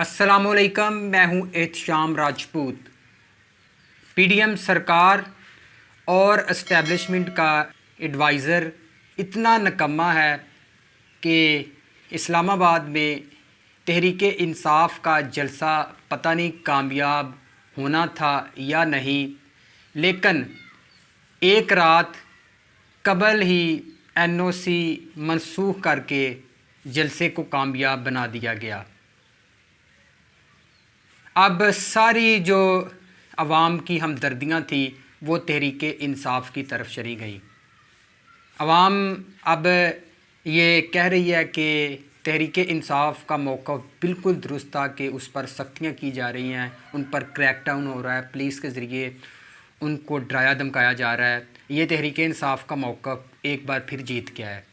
अस्सलामुअलैकुम, मैं हूं एहतशाम राजपूत। पीडीएम सरकार और इस्टेब्लिशमेंट का एडवाइज़र इतना निकम्मा है कि इस्लामाबाद में तहरीक इंसाफ का जलसा पता नहीं कामयाब होना था या नहीं, लेकिन एक रात कबल ही एनओसी मनसूख करके जलसे को कामयाब बना दिया गया। अब सारी जो आवाम की हमदर्दियाँ थी वो तहरीक इंसाफ की तरफ चली गई। आवाम अब ये कह रही है कि तहरीक इंसाफ का मौक़िफ़ बिल्कुल दुरुस्त था कि उस पर सख्तियाँ की जा रही हैं, उन पर क्रैकडाउन हो रहा है, पुलिस के ज़रिए उनको डराया धमकाया जा रहा है। ये तहरीक इंसाफ का मौक़िफ़ एक बार फिर जीत गया है।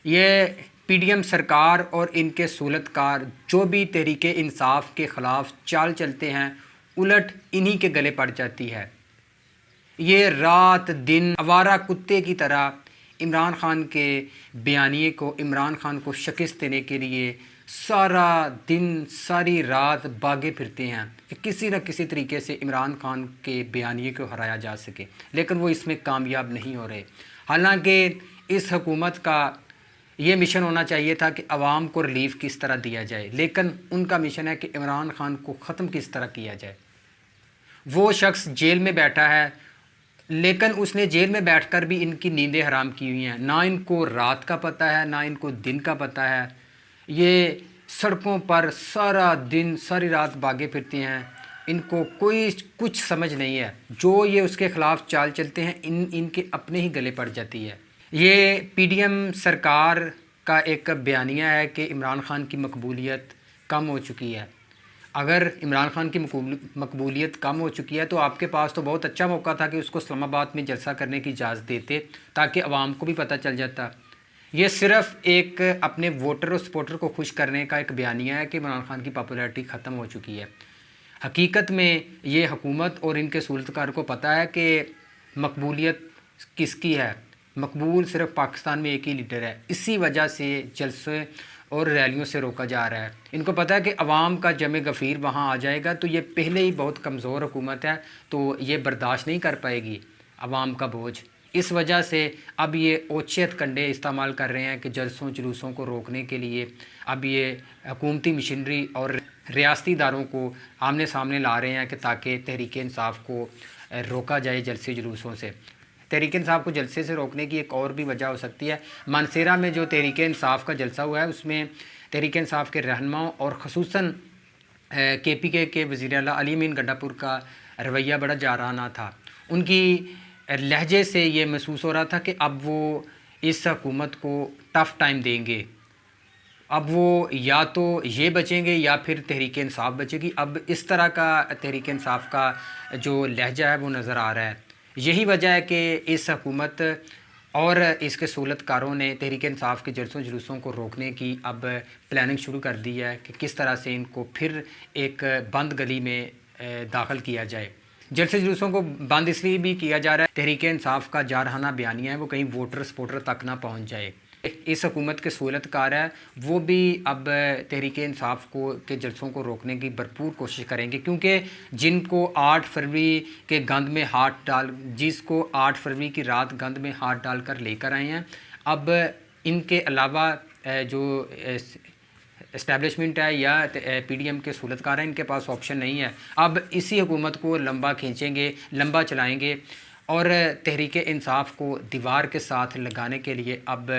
ये पीडीएम सरकार और इनके सूलतकार जो भी तहरीक इंसाफ के ख़िलाफ़ चाल चलते हैं, उलट इन्हीं के गले पड़ जाती है। ये रात दिन आवारा कुत्ते की तरह इमरान ख़ान के बयानिए को, इमरान ख़ान को शिकस्त देने के लिए सारा दिन सारी रात भागे फिरते हैं कि किसी न किसी तरीके से इमरान ख़ान के बयानिए को हराया जा सके, लेकिन वो इसमें कामयाब नहीं हो रहे। हालांकि इस हुकूमत का ये मिशन होना चाहिए था कि आवाम को रिलीफ़ किस तरह दिया जाए, लेकिन उनका मिशन है कि इमरान ख़ान को ख़त्म किस तरह किया जाए। वो शख्स जेल में बैठा है, लेकिन उसने जेल में बैठकर भी इनकी नींदें हराम की हुई हैं। ना इनको रात का पता है, ना इनको दिन का पता है। ये सड़कों पर सारा दिन सारी रात भागे फिरते हैं, इनको कोई कुछ समझ नहीं है। जो ये उसके ख़िलाफ़ चाल चलते हैं, इनके अपने ही गले पड़ जाती है। ये पीडीएम सरकार का एक बयानिया है कि इमरान ख़ान की मकबूलियत कम हो चुकी है। अगर इमरान ख़ान की मकबूलियत कम हो चुकी है तो आपके पास तो बहुत अच्छा मौका था कि उसको इस्लामाबाद में जलसा करने की इजाज़त देते, ताकि आवाम को भी पता चल जाता। ये सिर्फ़ एक अपने वोटर और सपोर्टर को खुश करने का एक बयानिया है कि इमरान ख़ान की पॉपुलैरिटी ख़त्म हो चुकी है। हकीकत में ये हुकूमत और इनके सूलतकार को पता है कि मकबूलियत किसकी है। मकबूल सिर्फ पाकिस्तान में एक ही लीडर है। इसी वजह से जलसे और रैलियों से रोका जा रहा है। इनको पता है कि अवाम का जमे गफ़ीर वहाँ आ जाएगा तो ये पहले ही बहुत कमज़ोर हुकूमत है, तो ये बर्दाश्त नहीं कर पाएगी अवाम का बोझ। इस वजह से अब ये ओछियत कंडे इस्तेमाल कर रहे हैं कि जलसों जुलूसों को रोकने के लिए अब ये हुकूमती मशीनरी और रियासती इदारों को आमने सामने ला रहे हैं कि ताकि तहरीक इंसाफ को रोका जाए जलसे जुलूसों से। तहरीक इंसाफ को जलसे से रोकने की एक और भी वजह हो सकती है। मानसेरा में जो तहरीक इंसाफ का जलसा हुआ है उसमें तहरीक इंसाफ के रहनुमाओं और ख़ुसूसन KPK के वज़ीर आला अली अमीन गंडापुर का रवैया बड़ा जाराना था। उनकी लहजे से ये महसूस हो रहा था कि अब वो इस हुकूमत को टफ़ टाइम देंगे। अब वो या तो ये बचेंगे या फिर तहरीक इंसाफ बचेगी। अब इस तरह का तहरीक इंसाफ का जो लहजा है वो नज़र आ रहा है। यही वजह है कि इस हुकूमत और इसके सूलतकारों ने तहरीक इंसाफ के जलसों जुलूसों को रोकने की अब प्लानिंग शुरू कर दी है कि किस तरह से इनको फिर एक बंद गली में दाखिल किया जाए। जलसे जुलूसों को बंद इसलिए भी किया जा रहा है तहरीक इंसाफ का जारहाना बयानिया है वो कहीं वोटर सपोर्टर तक ना पहुँच जाए। इस हुकूमत के सूलतकार है वो भी अब तहरीक इंसाफ को के जलसों को रोकने की भरपूर कोशिश करेंगे, क्योंकि जिनको 8 फरवरी के गंद में जिसको 8 फरवरी की रात गंद में हाथ डालकर लेकर आए हैं, अब इनके अलावा जो इस्टेब्लिशमेंट है या पीडीएम के सूलतकार हैं, इनके पास ऑप्शन नहीं है। अब इसी हुकूमत को लंबा खींचेंगे, लंबा चलाएँगे और तहरीक इंसाफ को दीवार के साथ लगाने के लिए अब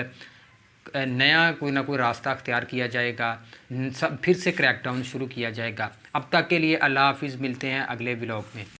नया कोई ना कोई रास्ता अख्तियार किया जाएगा, सब फिर से क्रैकडाउन शुरू किया जाएगा। अब तक के लिए अल्लाह हाफिज़, मिलते हैं अगले व्लॉग में।